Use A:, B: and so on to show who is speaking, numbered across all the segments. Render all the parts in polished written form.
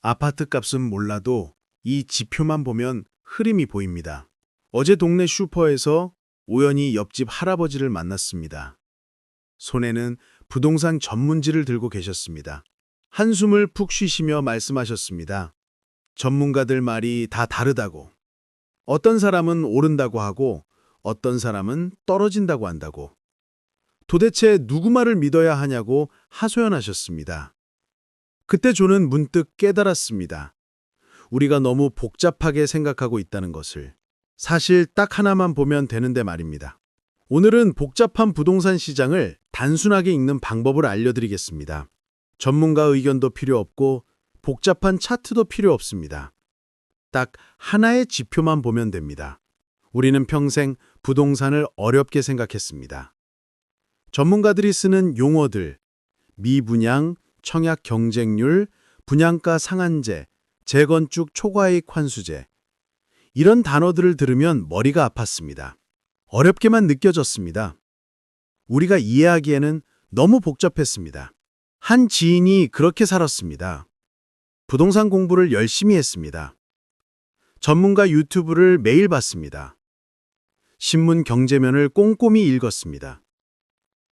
A: 아파트 값은 몰라도 이 지표만 보면 흐름이 보입니다. 어제 동네 슈퍼에서 우연히 옆집 할아버지를 만났습니다. 손에는 부동산 전문지를 들고 계셨습니다. 한숨을 푹 쉬시며 말씀하셨습니다. 전문가들 말이 다 다르다고. 어떤 사람은 오른다고 하고 어떤 사람은 떨어진다고 한다고. 도대체 누구 말을 믿어야 하냐고 하소연하셨습니다. 그때 저는 문득 깨달았습니다. 우리가 너무 복잡하게 생각하고 있다는 것을. 사실 딱 하나만 보면 되는데 말입니다. 오늘은 복잡한 부동산 시장을 단순하게 읽는 방법을 알려드리겠습니다. 전문가 의견도 필요 없고 복잡한 차트도 필요 없습니다. 딱 하나의 지표만 보면 됩니다. 우리는 평생 부동산을 어렵게 생각했습니다. 전문가들이 쓰는 용어들, 미분양, 청약 경쟁률, 분양가 상한제, 재건축 초과이익 환수제. 이런 단어들을 들으면 머리가 아팠습니다. 어렵게만 느껴졌습니다. 우리가 이해하기에는 너무 복잡했습니다. 한 지인이 그렇게 살았습니다. 부동산 공부를 열심히 했습니다. 전문가 유튜브를 매일 봤습니다. 신문 경제면을 꼼꼼히 읽었습니다.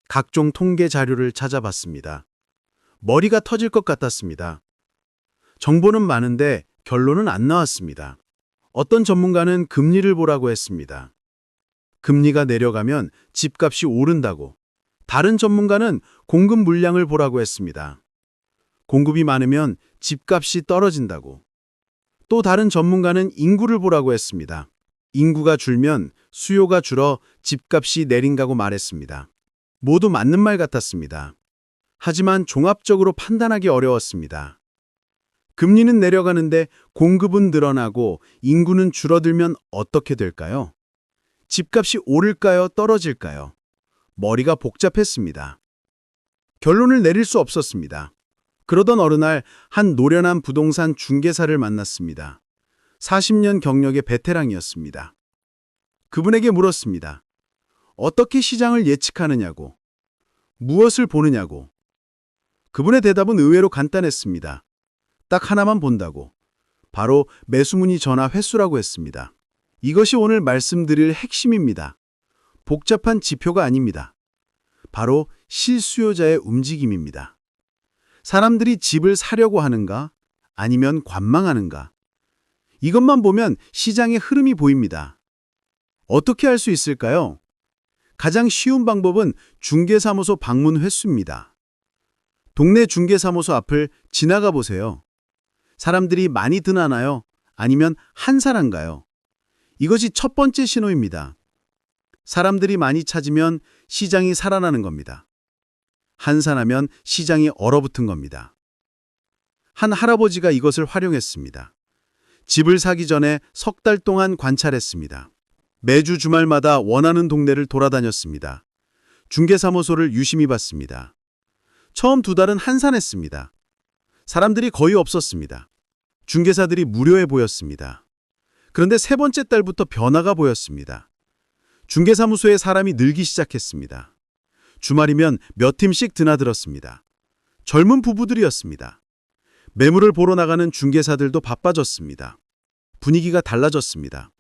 A: 각종 통계 자료를 찾아봤습니다. 머리가 터질 것 같았습니다. 정보는 많은데 결론은 안 나왔습니다. 어떤 전문가는 금리를 보라고 했습니다. 금리가 내려가면 집값이 오른다고. 다른 전문가는 공급 물량을 보라고 했습니다. 공급이 많으면 집값이 떨어진다고. 또 다른 전문가는 인구를 보라고 했습니다. 인구가 줄면 수요가 줄어 집값이 내린다고 말했습니다. 모두 맞는 말 같았습니다. 하지만 종합적으로 판단하기 어려웠습니다. 금리는 내려가는데 공급은 늘어나고 인구는 줄어들면 어떻게 될까요? 집값이 오를까요? 떨어질까요? 머리가 복잡했습니다. 결론을 내릴 수 없었습니다. 그러던 어느 날 한 노련한 부동산 중개사를 만났습니다. 40년 경력의 베테랑이었습니다. 그분에게 물었습니다. 어떻게 시장을 예측하느냐고, 무엇을 보느냐고. 그분의 대답은 의외로 간단했습니다. 딱 하나만 본다고. 바로 매수문의 전화 횟수라고 했습니다. 이것이 오늘 말씀드릴 핵심입니다. 복잡한 지표가 아닙니다. 바로 실수요자의 움직임입니다. 사람들이 집을 사려고 하는가? 아니면 관망하는가? 이것만 보면 시장의 흐름이 보입니다. 어떻게 할 수 있을까요? 가장 쉬운 방법은 중개사무소 방문 횟수입니다. 동네 중개사무소 앞을 지나가 보세요. 사람들이 많이 드나나요? 아니면 한산한가요? 이것이 첫 번째 신호입니다. 사람들이 많이 찾으면 시장이 살아나는 겁니다. 한산하면 시장이 얼어붙은 겁니다. 한 할아버지가 이것을 활용했습니다. 집을 사기 전에 석 달 동안 관찰했습니다. 매주 주말마다 원하는 동네를 돌아다녔습니다. 중개사무소를 유심히 봤습니다. 처음 2달은 한산했습니다. 사람들이 거의 없었습니다. 중개사들이 무료해 보였습니다. 그런데 3번째 달부터 변화가 보였습니다. 중개사무소에 사람이 늘기 시작했습니다. 주말이면 몇 팀씩 드나들었습니다. 젊은 부부들이었습니다. 매물을 보러 나가는 중개사들도 바빠졌습니다. 분위기가 달라졌습니다.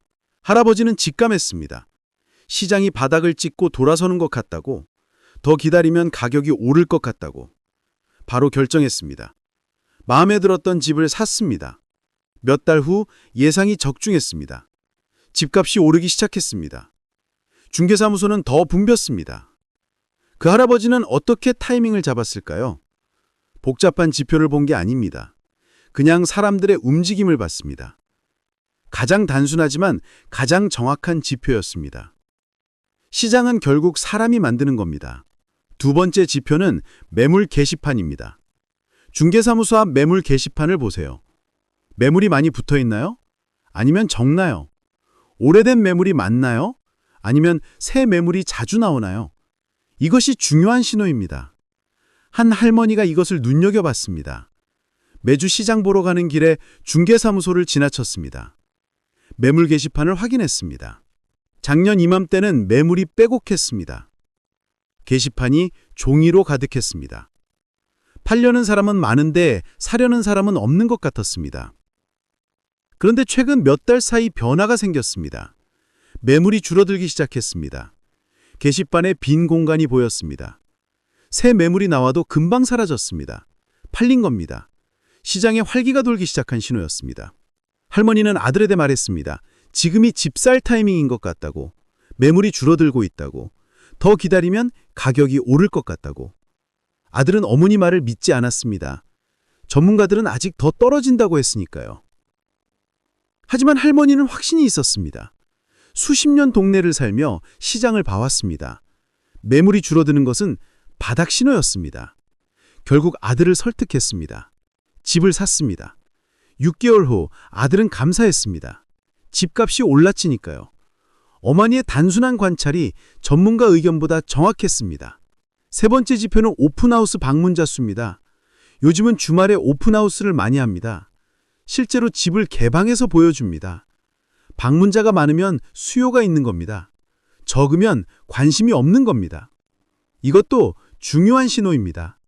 A: 할아버지는 직감했습니다. 시장이 바닥을 찍고 돌아서는 것 같다고, 더 기다리면 가격이 오를 것 같다고. 바로 결정했습니다. 마음에 들었던 집을 샀습니다. 몇 달 후 예상이 적중했습니다. 집값이 오르기 시작했습니다. 중개사무소는 더 붐볐습니다. 그 할아버지는 어떻게 타이밍을 잡았을까요? 복잡한 지표를 본 게 아닙니다. 그냥 사람들의 움직임을 봤습니다. 가장 단순하지만 가장 정확한 지표였습니다. 시장은 결국 사람이 만드는 겁니다. 2번째 지표는 매물 게시판입니다. 중개사무소 앞 매물 게시판을 보세요. 매물이 많이 붙어 있나요? 아니면 적나요? 오래된 매물이 많나요? 아니면 새 매물이 자주 나오나요? 이것이 중요한 신호입니다. 한 할머니가 이것을 눈여겨봤습니다. 매주 시장 보러 가는 길에 중개사무소를 지나쳤습니다. 매물 게시판을 확인했습니다. 작년 이맘때는 매물이 빼곡했습니다. 게시판이 종이로 가득했습니다. 팔려는 사람은 많은데 사려는 사람은 없는 것 같았습니다. 그런데 최근 몇 달 사이 변화가 생겼습니다. 매물이 줄어들기 시작했습니다. 게시판에 빈 공간이 보였습니다. 새 매물이 나와도 금방 사라졌습니다. 팔린 겁니다. 시장에 활기가 돌기 시작한 신호였습니다. 할머니는 아들에게 말했습니다. 지금이 집 살 타이밍인 것 같다고. 매물이 줄어들고 있다고. 더 기다리면 가격이 오를 것 같다고. 아들은 어머니 말을 믿지 않았습니다. 전문가들은 아직 더 떨어진다고 했으니까요. 하지만 할머니는 확신이 있었습니다. 수십 년 동네를 살며 시장을 봐왔습니다. 매물이 줄어드는 것은 바닥 신호였습니다. 결국 아들을 설득했습니다. 집을 샀습니다. 6개월 후 아들은 감사했습니다. 집값이 올랐으니까요. 어머니의 단순한 관찰이 전문가 의견보다 정확했습니다. 세 번째 지표는 오픈하우스 방문자 수입니다. 요즘은 주말에 오픈하우스를 많이 합니다. 실제로 집을 개방해서 보여줍니다. 방문자가 많으면 수요가 있는 겁니다. 적으면 관심이 없는 겁니다. 이것도 중요한 신호입니다.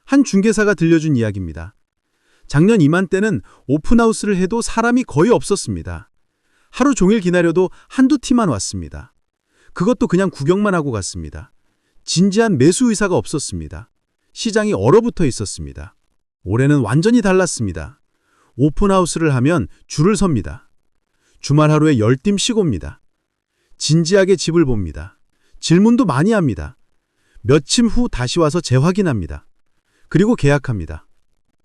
A: 한 중개사가 들려준 이야기입니다. 작년 이맘때는 오픈하우스를 해도 사람이 거의 없었습니다. 하루 종일 기다려도 한두 팀만 왔습니다. 그것도 그냥 구경만 하고 갔습니다. 진지한 매수 의사가 없었습니다. 시장이 얼어붙어 있었습니다. 올해는 완전히 달랐습니다. 오픈하우스를 하면 줄을 섭니다. 주말 하루에 10팀씩 옵니다. 진지하게 집을 봅니다. 질문도 많이 합니다. 며칠 후 다시 와서 재확인합니다. 그리고 계약합니다.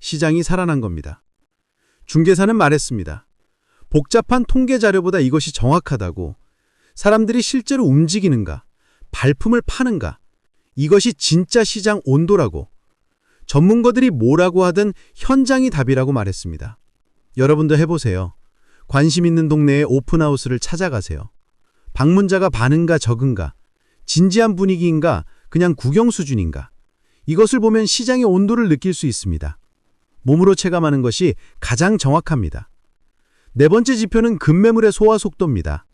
A: 시장이 살아난 겁니다. 중개사는 말했습니다. 복잡한 통계 자료보다 이것이 정확하다고. 사람들이 실제로 움직이는가, 발품을 파는가, 이것이 진짜 시장 온도라고. 전문가들이 뭐라고 하든 현장이 답이라고 말했습니다. 여러분도 해보세요. 관심 있는 동네에 오픈하우스를 찾아가세요. 방문자가 많은가 적은가, 진지한 분위기인가, 그냥 구경 수준인가. 이것을 보면 시장의 온도를 느낄 수 있습니다. 몸으로 체감하는 것이 가장 정확합니다. 네 번째 지표는 급매물의 소화 속도입니다.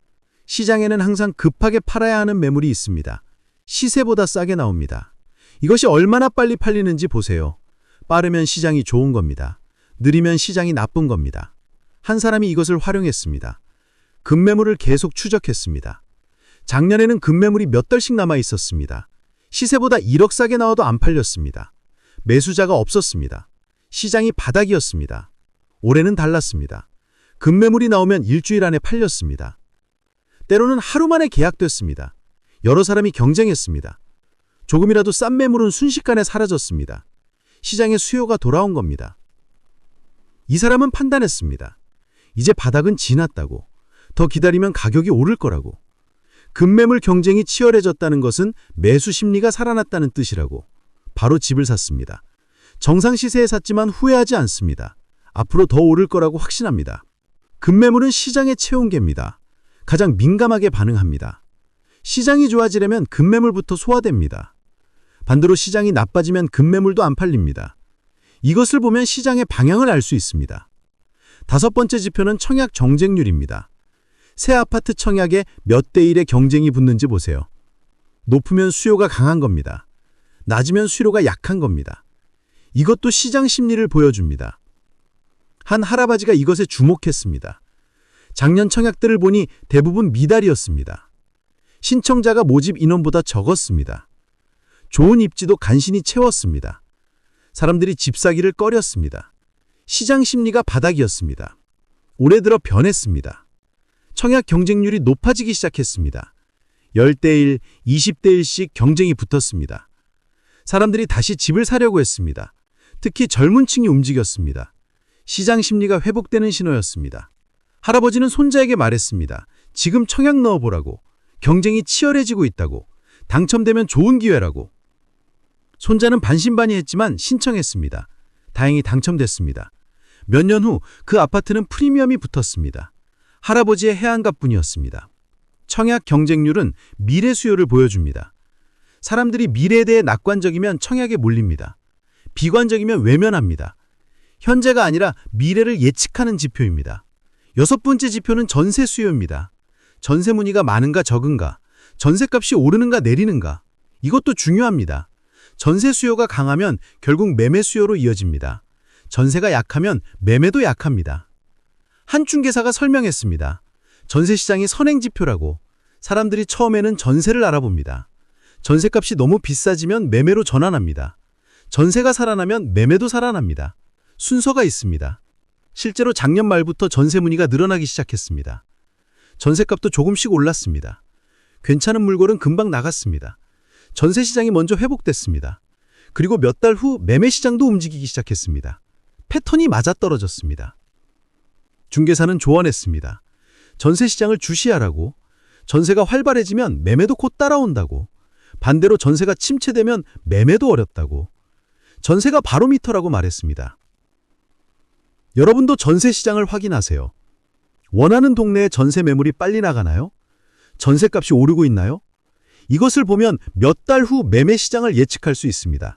A: 시장에는 항상 급하게 팔아야 하는 매물이 있습니다. 시세보다 싸게 나옵니다. 이것이 얼마나 빨리 팔리는지 보세요. 빠르면 시장이 좋은 겁니다. 느리면 시장이 나쁜 겁니다. 한 사람이 이것을 활용했습니다. 급매물을 계속 추적했습니다. 작년에는 급매물이 몇 달씩 남아 있었습니다. 시세보다 1억 싸게 나와도 안 팔렸습니다. 매수자가 없었습니다. 시장이 바닥이었습니다. 올해는 달랐습니다. 급매물이 나오면 일주일 안에 팔렸습니다. 때로는 하루 만에 계약됐습니다. 여러 사람이 경쟁했습니다. 조금이라도 싼 매물은 순식간에 사라졌습니다. 시장에 수요가 돌아온 겁니다. 이 사람은 판단했습니다. 이제 바닥은 지났다고. 더 기다리면 가격이 오를 거라고. 급매물 경쟁이 치열해졌다는 것은 매수 심리가 살아났다는 뜻이라고. 바로 집을 샀습니다. 정상 시세에 샀지만 후회하지 않습니다. 앞으로 더 오를 거라고 확신합니다. 급매물은 시장의 체온계입니다. 가장 민감하게 반응합니다. 시장이 좋아지려면 급매물부터 소화됩니다. 반대로 시장이 나빠지면 급매물도 안 팔립니다. 이것을 보면 시장의 방향을 알 수 있습니다. 다섯 번째 지표는 청약 경쟁률입니다. 새 아파트 청약에 몇 대 1의 경쟁이 붙는지 보세요. 높으면 수요가 강한 겁니다. 낮으면 수요가 약한 겁니다. 이것도 시장 심리를 보여줍니다. 한 할아버지가 이것에 주목했습니다. 작년 청약들을 보니 대부분 미달이었습니다. 신청자가 모집 인원보다 적었습니다. 좋은 입지도 간신히 채웠습니다. 사람들이 집 사기를 꺼렸습니다. 시장 심리가 바닥이었습니다. 올해 들어 변했습니다. 청약 경쟁률이 높아지기 시작했습니다. 10대 1, 20대 1씩 경쟁이 붙었습니다. 사람들이 다시 집을 사려고 했습니다. 특히 젊은 층이 움직였습니다. 시장 심리가 회복되는 신호였습니다. 할아버지는 손자에게 말했습니다. 지금 청약 넣어보라고. 경쟁이 치열해지고 있다고. 당첨되면 좋은 기회라고. 손자는 반신반의했지만 신청했습니다. 다행히 당첨됐습니다. 몇 년 후 그 아파트는 프리미엄이 붙었습니다. 할아버지의 해안가뿐이었습니다. 청약 경쟁률은 미래 수요를 보여줍니다. 사람들이 미래에 대해 낙관적이면 청약에 몰립니다. 비관적이면 외면합니다. 현재가 아니라 미래를 예측하는 지표입니다. 여섯 번째 지표는 전세 수요입니다. 전세 문의가 많은가 적은가, 전세값이 오르는가 내리는가, 이것도 중요합니다. 전세 수요가 강하면 결국 매매 수요로 이어집니다. 전세가 약하면 매매도 약합니다. 한 중개사가 설명했습니다. 전세 시장이 선행지표라고. 사람들이 처음에는 전세를 알아봅니다. 전세값이 너무 비싸지면 매매로 전환합니다. 전세가 살아나면 매매도 살아납니다. 순서가 있습니다. 실제로 작년 말부터 전세 문의가 늘어나기 시작했습니다. 전세값도 조금씩 올랐습니다. 괜찮은 물건은 금방 나갔습니다. 전세 시장이 먼저 회복됐습니다. 그리고 몇 달 후 매매 시장도 움직이기 시작했습니다. 패턴이 맞아떨어졌습니다. 중개사는 조언했습니다. 전세 시장을 주시하라고. 전세가 활발해지면 매매도 곧 따라온다고. 반대로 전세가 침체되면 매매도 어렵다고. 전세가 바로미터라고 말했습니다. 여러분도 전세 시장을 확인하세요. 원하는 동네에 전세 매물이 빨리 나가나요? 전세값이 오르고 있나요? 이것을 보면 몇 달 후 매매 시장을 예측할 수 있습니다.